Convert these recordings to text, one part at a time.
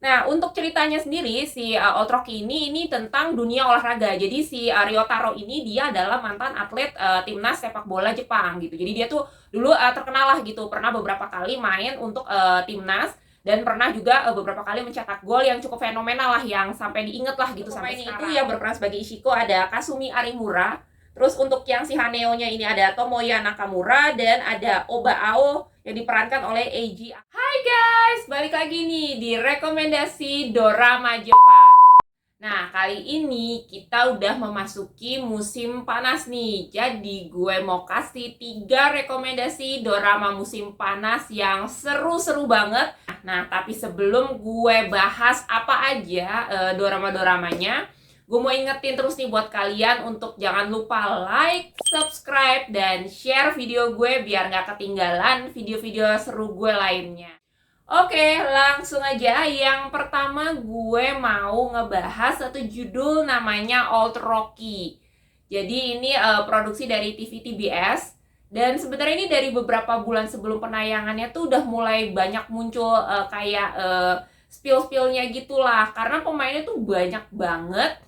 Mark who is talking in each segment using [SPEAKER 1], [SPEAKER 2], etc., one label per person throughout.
[SPEAKER 1] Nah, untuk ceritanya sendiri si Old Rocky ini tentang dunia olahraga. Jadi si Ryotaro ini dia adalah mantan atlet timnas sepak bola Jepang gitu. Jadi dia tuh dulu terkenal lah gitu, pernah beberapa kali main untuk timnas dan pernah juga beberapa kali mencetak gol yang cukup fenomenal lah yang sampai diinget lah gitu sampai sekarang. Itu ya berperan sebagai Ishiko ada Kasumi Arimura. Terus untuk yang si Haneo-nya ini ada Tomoya Nakamura dan ada Oba Ao yang diperankan oleh Eiji. Hai guys, balik lagi nih di rekomendasi dorama Jepang. Nah, kali ini kita udah memasuki musim panas nih. Jadi gue mau kasih 3 rekomendasi dorama musim panas yang seru-seru banget. Nah, tapi sebelum gue bahas apa aja dorama-doramanya, gue mau ingetin terus nih buat kalian untuk jangan lupa like, subscribe, dan share video gue biar gak ketinggalan video-video seru gue lainnya. Oke, langsung aja. Yang pertama gue mau ngebahas satu judul namanya Old Rocky. Jadi ini produksi dari TV TBS. Dan sebenarnya ini dari beberapa bulan sebelum penayangannya tuh udah mulai banyak muncul kayak spill-spillnya gitulah. Karena pemainnya tuh banyak banget.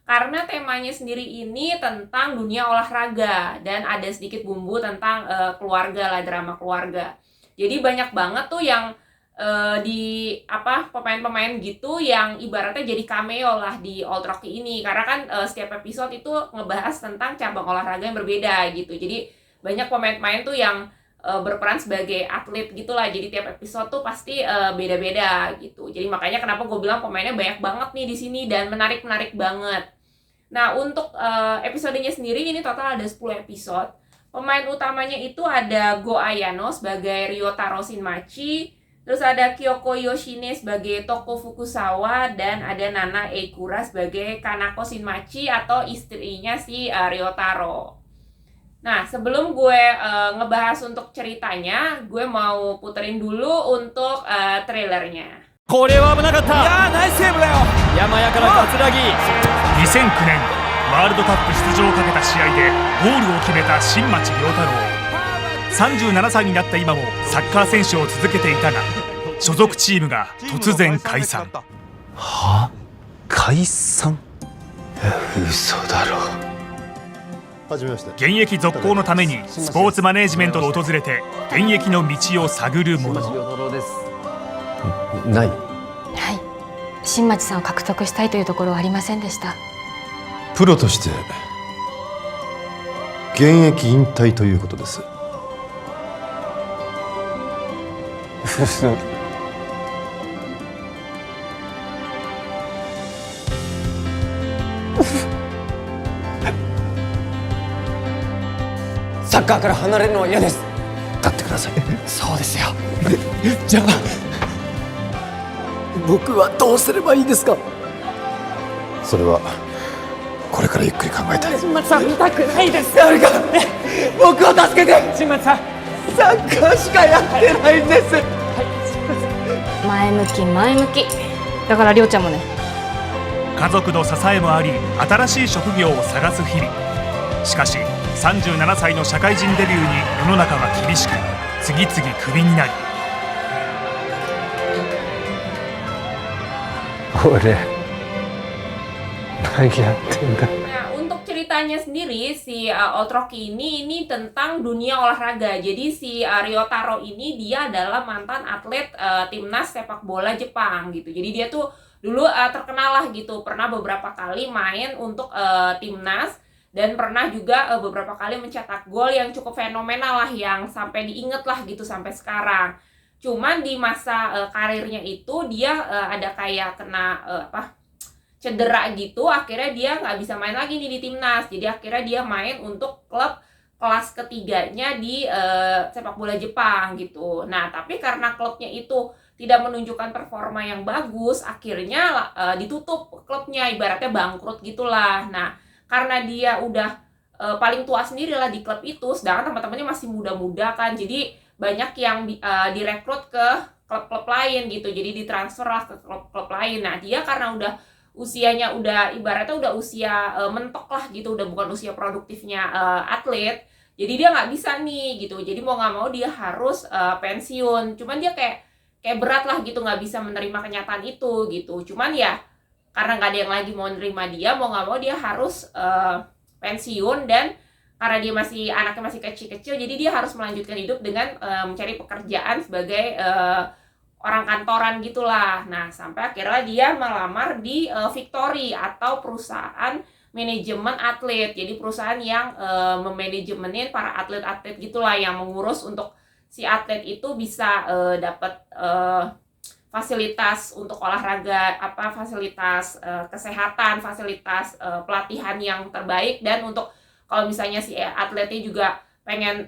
[SPEAKER 1] Karena temanya sendiri ini tentang dunia olahraga dan ada sedikit bumbu tentang keluarga lah, drama keluarga. Jadi banyak banget tuh yang pemain-pemain gitu yang ibaratnya jadi cameo lah di Old Rocky ini, karena kan setiap episode itu ngebahas tentang cabang olahraga yang berbeda gitu. Jadi banyak pemain-pemain tuh yang berperan sebagai atlet gitulah. Jadi tiap episode tuh pasti beda-beda gitu. Jadi makanya kenapa gue bilang pemainnya banyak banget nih di sini dan menarik-menarik banget. Nah, untuk episodenya sendiri ini total ada 10 episode. Pemain utamanya itu ada Go Ayano sebagai Ryotaro Shinmachi, terus ada Kyoko Yoshine sebagai Toko Fukusawa, dan ada Nana Eikura sebagai Kanako Shinmachi atau istrinya si Ryotaro. Nah, sebelum gue ngebahas untuk ceritanya, gue mau puterin dulu untuk trailernya.
[SPEAKER 2] これは危なかった。
[SPEAKER 3] いやーナイスセーブだよ。
[SPEAKER 2] 山やから桂木。
[SPEAKER 4] 2009年ワールドカップ出場をかけた試合でゴールを決めた新町亮太郎。37歳になった今もサッカー選手を続けていたが、所属チームが突然解散。
[SPEAKER 3] は？解散？嘘だろ。
[SPEAKER 4] 現役続行のためにスポーツマネージメントを訪れて現役の道を探るもの。
[SPEAKER 3] ない。
[SPEAKER 5] はい、新町さんを獲得したいというところはありませんでした。
[SPEAKER 6] プロとして現役引退ということです。
[SPEAKER 3] サッカーから離れるのは嫌です。
[SPEAKER 6] 立ってください。
[SPEAKER 3] そうですよ。じゃあ僕はどうすればいいですか。
[SPEAKER 6] それはこれからゆっくり考えたい。
[SPEAKER 3] 新町さん見たくないです。誰か僕を助けて。新町さんサッカーしかやってないんです。
[SPEAKER 5] 前向き前向き。だからりょうちゃんもね。
[SPEAKER 4] 家族の支えもあり新しい職業を探す日々。しかし37歳の社会人デビューに世の中は厳しく、次々クビになり、
[SPEAKER 6] 俺何やってんだ。
[SPEAKER 1] Nah, untuk ceritanya sendiri si Old Rocky ini tentang dunia olahraga. Jadi si Ryotaro ini dia adalah mantan atlet timnas sepak bola Jepang gitu. Jadi dia tuh dulu terkenal lah gitu, pernah beberapa kali main untuk timnas dan pernah juga beberapa kali mencetak gol yang cukup fenomenal lah yang sampai diinget lah gitu sampai sekarang. Cuman di masa karirnya itu dia ada kayak kena cedera gitu, akhirnya dia nggak bisa main lagi nih di timnas. Jadi akhirnya dia main untuk klub kelas ketiganya di sepak bola Jepang gitu. Nah, tapi karena klubnya itu tidak menunjukkan performa yang bagus, akhirnya ditutup klubnya, ibaratnya bangkrut gitulah. Nah, karena dia udah paling tua sendiri lah di klub itu, sedangkan teman-temannya masih muda-muda kan, jadi banyak yang direkrut ke klub-klub lain gitu, jadi ditransfer lah ke klub-klub lain. Nah, dia karena udah usianya udah ibaratnya udah usia mentok lah gitu, udah bukan usia produktifnya atlet, jadi dia nggak bisa nih gitu, jadi mau nggak mau dia harus pensiun. Cuman dia kayak kayak berat lah gitu, nggak bisa menerima kenyataan itu gitu. Cuman ya karena nggak ada yang lagi mau nerima dia, mau nggak mau dia harus pensiun, dan karena dia anaknya masih kecil-kecil, jadi dia harus melanjutkan hidup dengan mencari pekerjaan sebagai orang kantoran gitulah. Nah, sampai akhirnya dia melamar di Victory atau perusahaan manajemen atlet. Jadi perusahaan yang memanajemenin para atlet-atlet gitulah, yang mengurus untuk si atlet itu bisa dapat fasilitas untuk olahraga, fasilitas kesehatan, fasilitas pelatihan yang terbaik, dan untuk kalau misalnya si atletnya juga pengen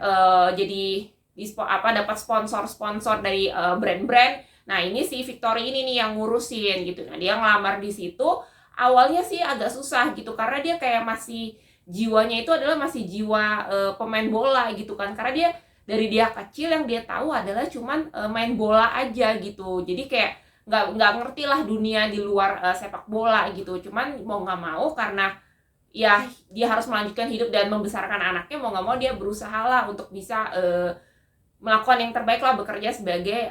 [SPEAKER 1] jadi dapat sponsor dari brand-brand. Nah, ini si Victory ini nih yang ngurusin gitu. Nah, dia ngelamar di situ. Awalnya sih agak susah gitu, karena dia kayak masih jiwanya itu adalah masih jiwa pemain bola gitu kan. Karena dari dia kecil yang dia tahu adalah cuman main bola aja gitu. Jadi kayak nggak ngerti lah dunia di luar sepak bola gitu. Cuman mau nggak mau, karena ya dia harus melanjutkan hidup dan membesarkan anaknya, mau nggak mau dia berusaha lah untuk bisa melakukan yang terbaik lah, bekerja sebagai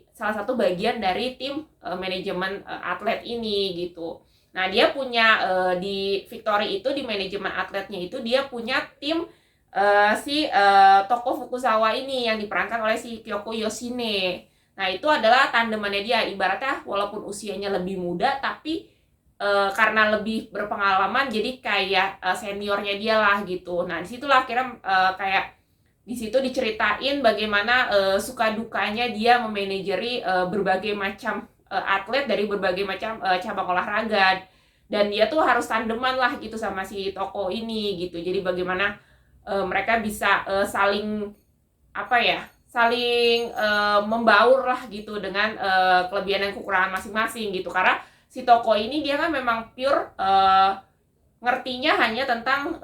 [SPEAKER 1] salah satu bagian dari tim manajemen atlet ini gitu. Nah, dia punya di Victory itu, di manajemen atletnya itu dia punya tim Toko Fukusawa ini yang diperankan oleh si Kyoko Yoshine. Nah, itu adalah tandemannya dia, ibaratnya walaupun usianya lebih muda, tapi karena lebih berpengalaman, jadi kayak seniornya dia lah gitu. Nah, disitulah akhirnya kayak di situ diceritain bagaimana suka dukanya dia memanajeri berbagai macam atlet dari berbagai macam cabang olahraga, dan dia tuh harus tandeman lah gitu sama si Toko ini gitu. Jadi bagaimana mereka bisa saling membaur lah gitu dengan kelebihan dan kekurangan masing-masing gitu. Karena si Toko ini dia kan memang pure ngertinya hanya tentang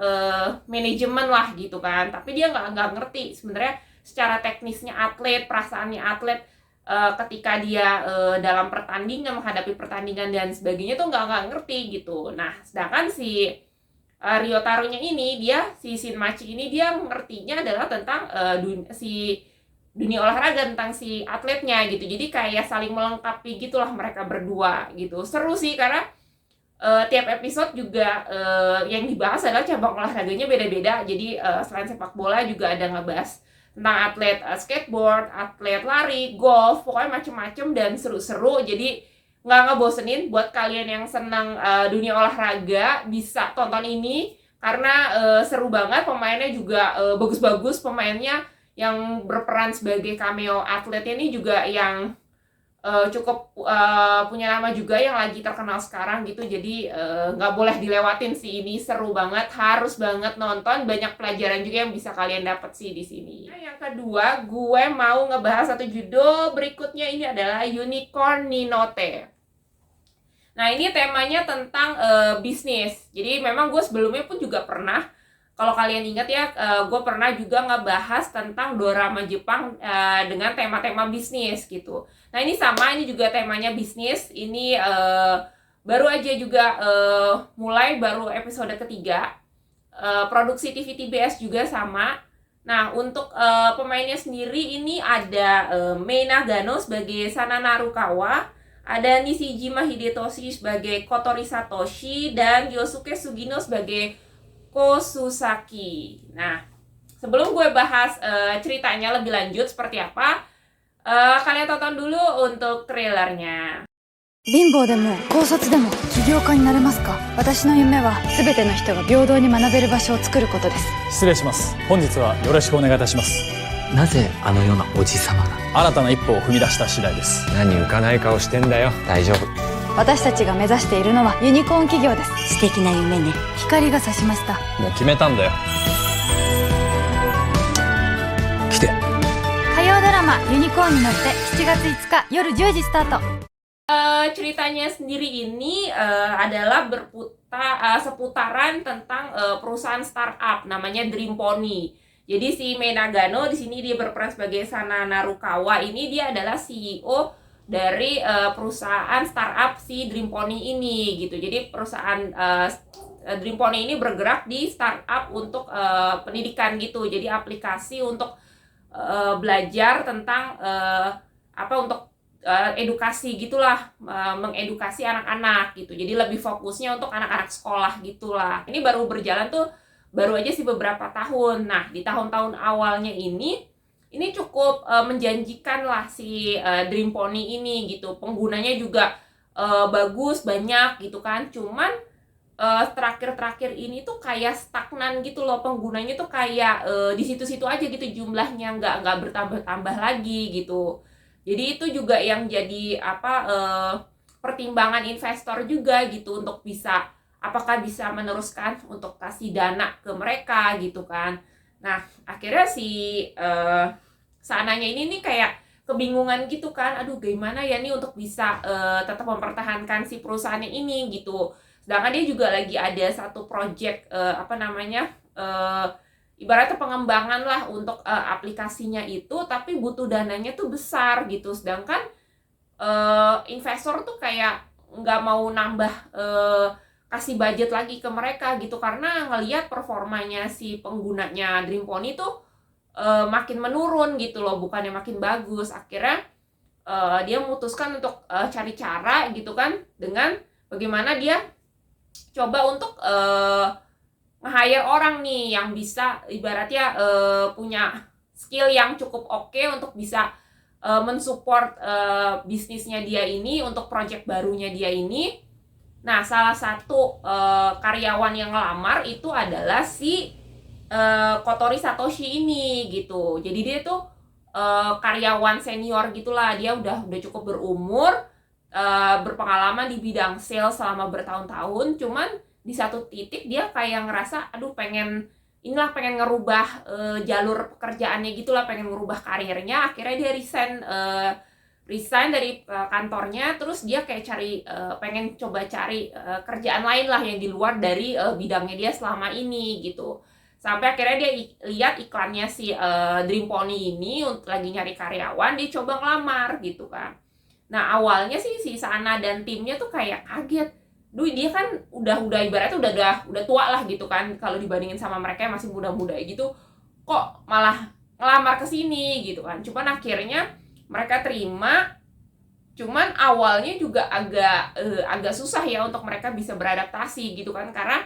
[SPEAKER 1] manajemen lah gitu kan, tapi dia nggak ngerti sebenarnya secara teknisnya atlet, perasaannya atlet ketika dia dalam pertandingan, menghadapi pertandingan dan sebagainya tuh nggak ngerti gitu. Nah, sedangkan si Ryotaro-nya ini, si Shinmachi ini, dia ngertinya adalah tentang dunia olahraga, tentang si atletnya gitu. Jadi kayak saling melengkapi gitulah mereka berdua gitu. Seru sih, karena tiap episode juga yang dibahas adalah cabang olahraganya beda-beda. Jadi selain sepak bola juga ada ngebahas tentang atlet skateboard, atlet lari, golf, pokoknya macem-macem dan seru-seru. Jadi nggak ngebosenin buat kalian yang senang dunia olahraga, bisa tonton ini karena seru banget. Pemainnya juga bagus-bagus, pemainnya yang berperan sebagai cameo atletnya ini juga yang cukup punya nama juga, yang lagi terkenal sekarang gitu. Jadi nggak boleh dilewatin sih, ini seru banget, harus banget nonton. Banyak pelajaran juga yang bisa kalian dapat sih di sini. Nah, yang kedua gue mau ngebahas satu judul berikutnya, ini adalah Unicorn ni Note. Nah, ini temanya tentang bisnis. Jadi memang gue sebelumnya pun juga pernah, kalau kalian ingat ya, gue pernah juga ngebahas tentang dorama Jepang dengan tema-tema bisnis gitu. Nah, ini sama, ini juga temanya bisnis. Ini baru aja juga baru episode ketiga. Produksi TV TBS juga sama. Nah, untuk pemainnya sendiri ini ada Mei Nagano sebagai Sana Narukawa, ada Nishijima Hidetoshi sebagai Kotori Satoshi, dan Yosuke Sugino sebagai Kosusaki. Nah, sebelum gue bahas ceritanya lebih lanjut seperti apa, kalian tonton dulu untuk trailernya.
[SPEAKER 7] 貧乏でも高卒でも起業家になれますか？私の夢は全ての人が平等に学べる場所を作ることです。
[SPEAKER 2] 失礼します。本日はよろしくお願いいたします。
[SPEAKER 8] なぜあのようなおじさまが？
[SPEAKER 2] 新たな一歩を踏み出した次第です。
[SPEAKER 8] 何浮かない顔してんだよ。大丈夫。
[SPEAKER 7] 私たちが目指しているのはユニコーン企業です。
[SPEAKER 9] 素敵な夢ね。
[SPEAKER 7] 光が差しました。
[SPEAKER 2] もう決めたんだよ。来て。
[SPEAKER 7] 火曜ドラマユニコーンに乗って7月5日夜10時スタート。
[SPEAKER 1] Ceritanya sendiri ini adalah seputaran tentang perusahaan startup namanya Dream Pony. Jadi si Mei Nagano di sini dia berperan sebagai Sana Narukawa. Ini dia adalah CEO dari perusahaan startup si Dream Pony ini gitu. Jadi perusahaan Dream Pony ini bergerak di startup untuk pendidikan gitu. Jadi aplikasi untuk belajar tentang untuk edukasi gitulah, mengedukasi anak-anak gitu. Jadi lebih fokusnya untuk anak-anak sekolah gitulah. Ini baru berjalan tuh baru aja sih beberapa tahun. Nah, di tahun-tahun awalnya ini cukup menjanjikan lah si Dream Pony ini gitu. Penggunanya juga bagus, banyak gitu kan. Cuman terakhir-terakhir ini tuh kayak stagnan gitu loh, penggunanya tuh kayak di situ-situ aja gitu, jumlahnya nggak bertambah-tambah lagi gitu. Jadi itu juga yang jadi pertimbangan investor juga gitu, untuk apakah bisa meneruskan untuk kasih dana ke mereka gitu kan. Nah, akhirnya si sananya ini nih kayak kebingungan gitu kan, aduh gimana ya nih untuk bisa tetap mempertahankan si perusahaannya ini gitu. Sedangkan dia juga lagi ada satu project ibaratnya pengembangan lah untuk aplikasinya itu, tapi butuh dananya tuh besar gitu. Sedangkan investor tuh kayak nggak mau nambah kasih budget lagi ke mereka gitu, karena ngelihat performanya si penggunanya Dream Pony tuh makin menurun gitu loh, bukannya makin bagus. Akhirnya dia memutuskan untuk cari cara gitu kan, dengan bagaimana dia coba untuk nge-hire orang nih yang bisa ibaratnya punya skill yang cukup oke untuk bisa mensupport bisnisnya dia ini, untuk project barunya dia ini. Nah, salah satu karyawan yang ngelamar itu adalah si Kotori Satoshi ini gitu. Jadi dia tuh karyawan senior gitulah, dia udah cukup berumur, berpengalaman di bidang sales selama bertahun-tahun. Cuman di satu titik dia kayak ngerasa aduh pengen ngerubah jalur pekerjaannya gitulah, pengen ngerubah karirnya. Akhirnya dia resign dari kantornya, terus dia kayak pengen coba cari kerjaan lain lah yang di luar dari bidangnya dia selama ini gitu. Sampai akhirnya dia lihat iklannya si Dream Pony ini untuk lagi nyari karyawan, dia coba ngelamar gitu kan. Nah, awalnya sih si Sana dan timnya tuh kayak kaget. Dia kan udah ibaratnya udah tua lah gitu kan, kalau dibandingin sama mereka yang masih muda-muda gitu, kok malah ngelamar ke sini gitu kan. Cuman akhirnya mereka terima. Cuman awalnya juga agak susah ya untuk mereka bisa beradaptasi gitu kan, karena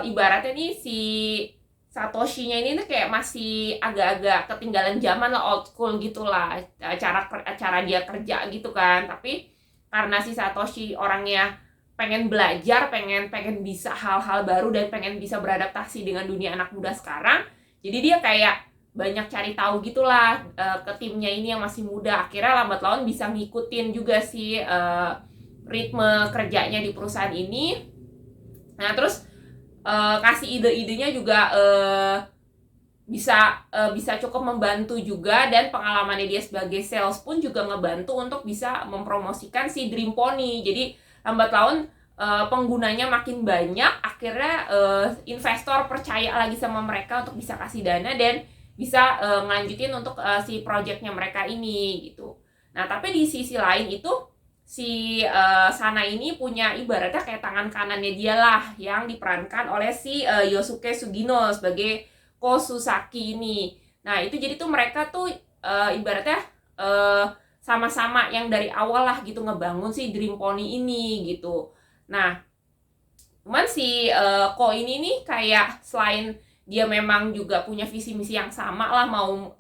[SPEAKER 1] ibaratnya nih si Satoshi-nya ini tuh kayak masih agak-agak ketinggalan zaman lah, old school gitulah cara dia kerja gitu kan. Tapi karena si Satoshi orangnya pengen belajar, pengen bisa hal-hal baru dan pengen bisa beradaptasi dengan dunia anak muda sekarang, jadi dia kayak banyak cari tahu gitulah ke timnya ini yang masih muda. Akhirnya lambat laun bisa ngikutin juga si ritme kerjanya di perusahaan ini. Nah, terus kasih ide-idenya juga bisa cukup membantu juga, dan pengalamannya dia sebagai sales pun juga ngebantu untuk bisa mempromosikan si Dream Pony. Jadi lambat laun penggunanya makin banyak. Akhirnya investor percaya lagi sama mereka untuk bisa kasih dana dan bisa ngelanjutin untuk si projectnya mereka ini gitu. Nah, tapi di sisi lain itu si Sana ini punya ibaratnya kayak tangan kanannya dia lah, yang diperankan oleh si Yosuke Sugino sebagai Ko Susaki ini. Nah, itu jadi tuh mereka tuh ibaratnya sama-sama yang dari awal lah gitu ngebangun si Dream Pony ini gitu. Nah, cuman si Ko ini nih kayak selain dia memang juga punya visi misi yang sama lah, mau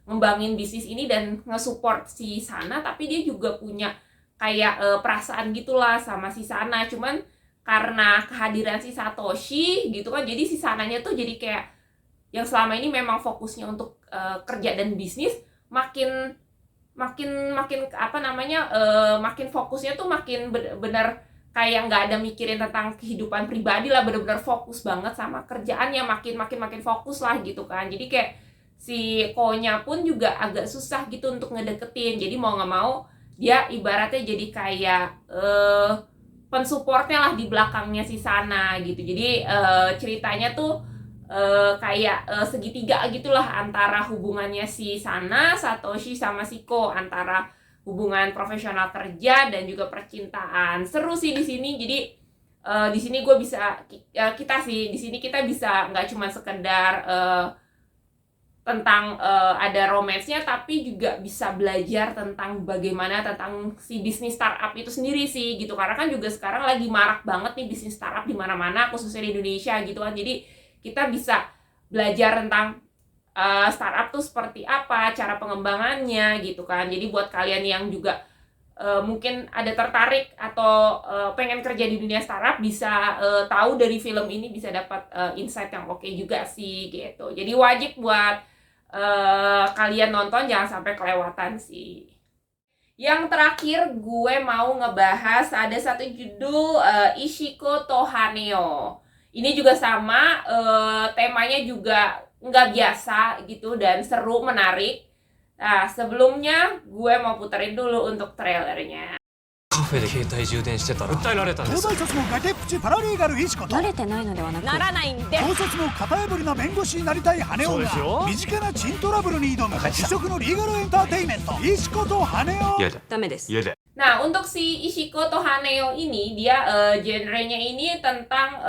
[SPEAKER 1] ngembangin bisnis ini dan nge-support si Sana, tapi dia juga punya kayak perasaan gitulah sama si Sana. Cuman karena kehadiran si Satoshi gitu kan, jadi si Sananya tuh jadi kayak yang selama ini memang fokusnya untuk kerja dan bisnis, makin makin fokusnya tuh makin bener kayak nggak ada mikirin tentang kehidupan pribadi lah, bener-bener fokus banget sama kerjaannya, makin fokus lah gitu kan. Jadi kayak si Ko-nya pun juga agak susah gitu untuk ngedeketin. Jadi mau nggak mau dia ibaratnya jadi kayak pensupportnya lah di belakangnya si Sana gitu. Jadi ceritanya tuh kayak segitiga gitulah antara hubungannya si Sana, Satoshi sama si Ko, antara hubungan profesional kerja dan juga percintaan. Seru sih di sini. Jadi di sini gue bisa kita bisa nggak cuma sekedar tentang ada romansnya, tapi juga bisa belajar tentang bagaimana tentang si bisnis startup itu sendiri sih gitu. Karena kan juga sekarang lagi marak banget nih bisnis startup di mana-mana, khususnya di Indonesia gitu kan. Jadi kita bisa belajar tentang startup tuh seperti apa, cara pengembangannya gitu kan. Jadi buat kalian yang juga mungkin ada tertarik atau pengen kerja di dunia startup, bisa tahu dari film ini, bisa dapat insight yang oke juga sih gitu. Jadi wajib buat kalian nonton, jangan sampai kelewatan sih. Yang terakhir gue mau ngebahas ada satu judul Ishiko to Haneo. Ini juga sama, temanya juga nggak biasa gitu dan seru, menarik. Nah, sebelumnya gue mau puterin dulu untuk trailernya.
[SPEAKER 8] カフェで携帯充電してたら訴えられたんです。
[SPEAKER 9] 東大卒の崖っぷちパラリーガル石子と
[SPEAKER 5] 慣れてないのではなくならないんで
[SPEAKER 9] 高卒の型破りな弁護士になりたい羽男が身近な珍トラブルに挑む異色のリーガルエンターテインメント石子と羽男。
[SPEAKER 8] 嫌だ。
[SPEAKER 5] ダメです。
[SPEAKER 8] 嫌だ。
[SPEAKER 1] Nah, untuk si Ishiko to Haneo ini, dia genrenya ini tentang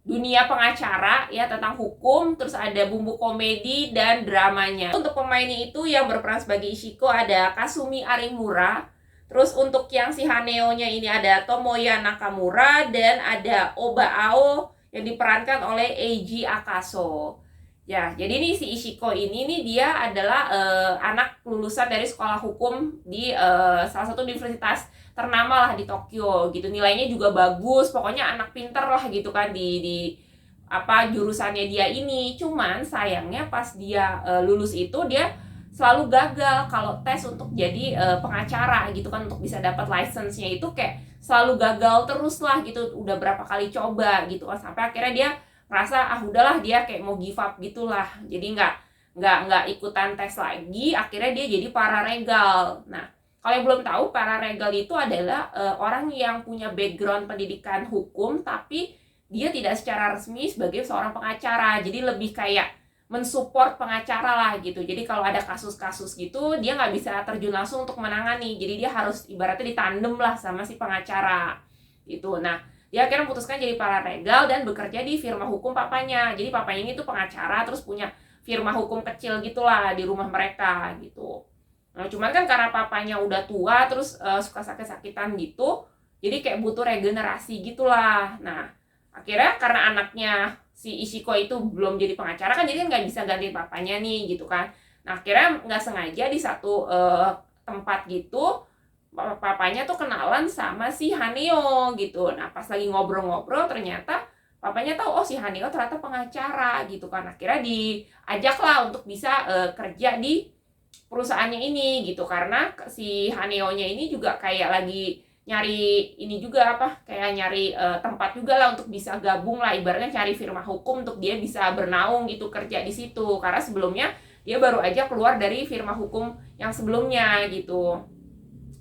[SPEAKER 1] dunia pengacara ya, tentang hukum, terus ada bumbu komedi dan dramanya. Untuk pemainnya itu yang berperan sebagai Ishiko ada Kasumi Arimura. Terus untuk yang si Haneo-nya ini ada Tomoya Nakamura dan ada Oba Ao yang diperankan oleh Eiji Akaso. Ya, jadi ini si Ishiko ini nih dia adalah anak lulusan dari sekolah hukum di salah satu universitas ternama lah di Tokyo gitu. Nilainya juga bagus, pokoknya anak pinter lah gitu kan di apa jurusannya dia ini. Cuman sayangnya pas dia lulus itu dia selalu gagal kalau tes untuk jadi pengacara gitu kan, untuk bisa dapat license-nya itu kayak selalu gagal terus lah gitu. Udah berapa kali coba gitu kan, sampai akhirnya dia merasa udahlah, dia kayak mau give up gitulah. Jadi nggak ikutan tes lagi, akhirnya dia jadi paralegal. Nah, kalau yang belum tahu, paralegal itu adalah orang yang punya background pendidikan hukum tapi dia tidak secara resmi sebagai seorang pengacara. Jadi lebih kayak mensupport pengacara lah gitu. Jadi kalau ada kasus-kasus gitu, dia nggak bisa terjun langsung untuk menangani. Jadi dia harus ibaratnya ditandem lah sama si pengacara gitu. Nah, dia akhirnya memutuskan jadi paralegal dan bekerja di firma hukum papanya. Jadi papanya ini tuh pengacara, terus punya firma hukum kecil gitulah di rumah mereka gitu. Nah, cuman kan karena papanya udah tua, terus suka sakit-sakitan gitu, jadi kayak butuh regenerasi gitulah. Nah, akhirnya karena anaknya si Ishiko itu belum jadi pengacara kan, jadi nggak bisa ganti papanya nih gitu kan. Nah, akhirnya nggak sengaja di satu tempat gitu, papanya tuh kenalan sama si Haneo gitu. Nah, pas lagi ngobrol-ngobrol ternyata papanya tahu, oh si Haneo ternyata pengacara gitu kan. Akhirnya diajaklah untuk bisa kerja di perusahaannya ini gitu, karena si Haneo-nya ini juga kayak lagi nyari ini juga kayak nyari tempat juga lah untuk bisa gabung lah, ibaratnya cari firma hukum untuk dia bisa bernaung gitu, kerja di situ, karena sebelumnya dia baru aja keluar dari firma hukum yang sebelumnya gitu.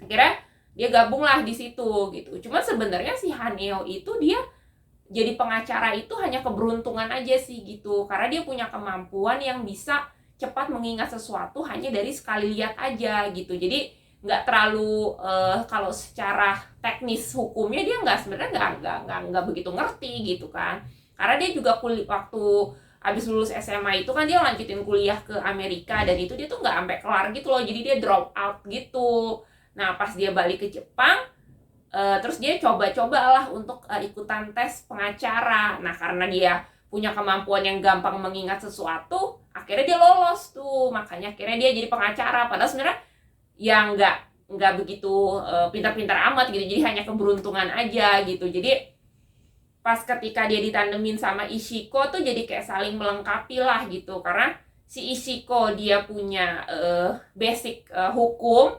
[SPEAKER 1] Akhirnya dia gabung lah di situ gitu. Cuma sebenarnya si Haneo itu dia jadi pengacara itu hanya keberuntungan aja sih gitu, karena dia punya kemampuan yang bisa cepat mengingat sesuatu hanya dari sekali lihat aja gitu. Jadi nggak terlalu kalau secara teknis hukumnya dia sebenarnya nggak begitu ngerti gitu kan, karena dia juga waktu habis lulus SMA itu kan dia lanjutin kuliah ke Amerika, dan itu dia tuh nggak sampai kelar gitu loh, jadi dia drop out gitu. Nah, pas dia balik ke Jepang, terus dia coba-coba lah untuk ikutan tes pengacara. Nah, karena dia punya kemampuan yang gampang mengingat sesuatu, akhirnya dia lolos tuh, makanya akhirnya dia jadi pengacara. Padahal sebenarnya ya nggak begitu pintar-pintar amat gitu, jadi hanya keberuntungan aja gitu. Jadi pas ketika dia ditandemin sama Ishiko tuh jadi kayak saling melengkapi lah gitu, karena si Ishiko dia punya basic hukum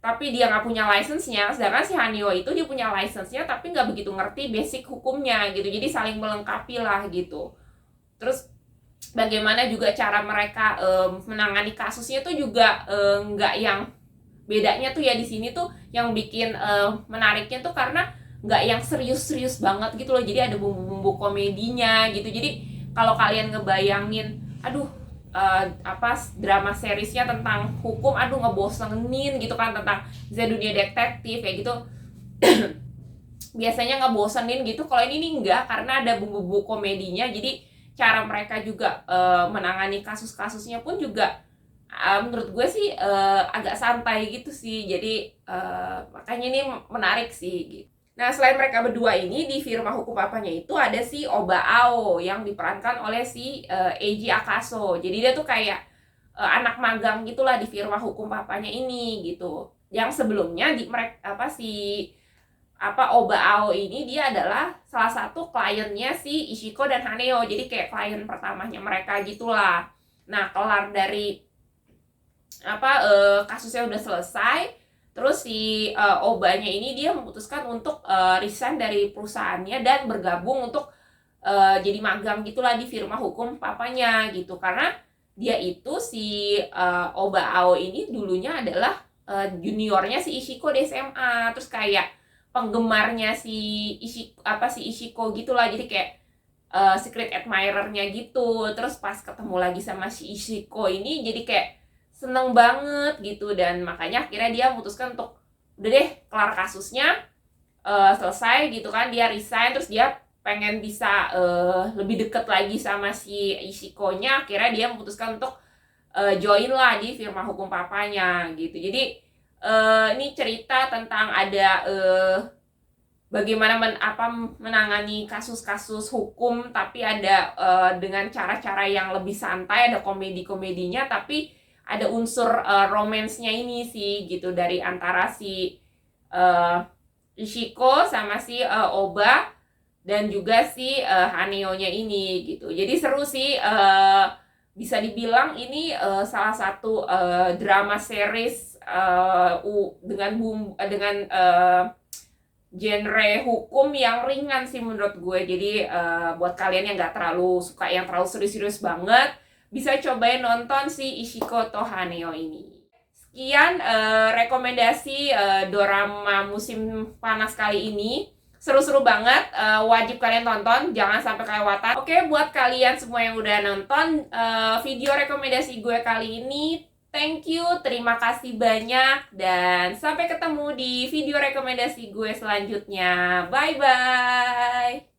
[SPEAKER 1] tapi dia nggak punya license-nya, sedangkan si Haneo itu dia punya license-nya tapi nggak begitu ngerti basic hukumnya gitu. Jadi saling melengkapi lah gitu. Terus bagaimana juga cara mereka menangani kasusnya tuh juga nggak yang bedanya tuh ya di sini tuh yang bikin menariknya tuh karena nggak yang serius-serius banget gitu loh. Jadi ada bumbu-bumbu komedinya gitu. Jadi kalau kalian ngebayangin, aduh drama seriesnya tentang hukum, aduh ngebosenin gitu kan, tentang dunia detektif kayak gitu biasanya ngebosenin gitu. Kalau ini nih enggak, karena ada bumbu-bumbu komedinya, jadi cara mereka juga menangani kasus-kasusnya pun juga menurut gue sih agak santai gitu sih. Jadi makanya ini menarik sih gitu. Nah, selain mereka berdua ini, di Firma Hukum Papanya itu ada si Oba Ao yang diperankan oleh si Eiji Akaso. Jadi dia tuh kayak anak magang gitulah di Firma Hukum Papanya ini gitu. Yang sebelumnya Oba Ao ini dia adalah salah satu kliennya si Ishiko dan Haneo. Jadi kayak klien pertamanya mereka gitulah. Nah, kelar dari kasusnya udah selesai. Terus si Obanya ini dia memutuskan untuk resign dari perusahaannya dan bergabung untuk jadi magang gitulah di Firma Hukum Papanya gitu. Karena dia itu si Oba Ao ini dulunya adalah juniornya si Ishiko di SMA. Terus kayak penggemarnya si Ishiko gitulah. Jadi kayak secret admirer-nya gitu. Terus pas ketemu lagi sama si Ishiko ini jadi kayak seneng banget gitu, dan makanya akhirnya dia memutuskan untuk udah deh kelar kasusnya selesai gitu kan, dia resign, terus dia pengen bisa lebih deket lagi sama si Ishiko-nya. Akhirnya dia memutuskan untuk join lah di Firma Hukum Papanya gitu. Jadi ini cerita tentang ada bagaimana menangani kasus-kasus hukum, tapi ada dengan cara-cara yang lebih santai, ada komedi-komedinya, tapi ada unsur romansnya ini sih gitu, dari antara si Ishiko sama si Oba dan juga si Haneo-nya ini gitu. Jadi seru sih, bisa dibilang ini salah satu drama series dengan genre hukum yang ringan sih menurut gue. Jadi buat kalian yang nggak terlalu suka yang terlalu serius-serius banget, bisa cobain nonton si Ishiko to Haneo ini. Sekian rekomendasi dorama musim panas kali ini. Seru-seru banget, wajib kalian tonton, jangan sampai kelewatan. Oke, buat kalian semua yang udah nonton video rekomendasi gue kali ini, thank you, terima kasih banyak, dan sampai ketemu di video rekomendasi gue selanjutnya. Bye-bye!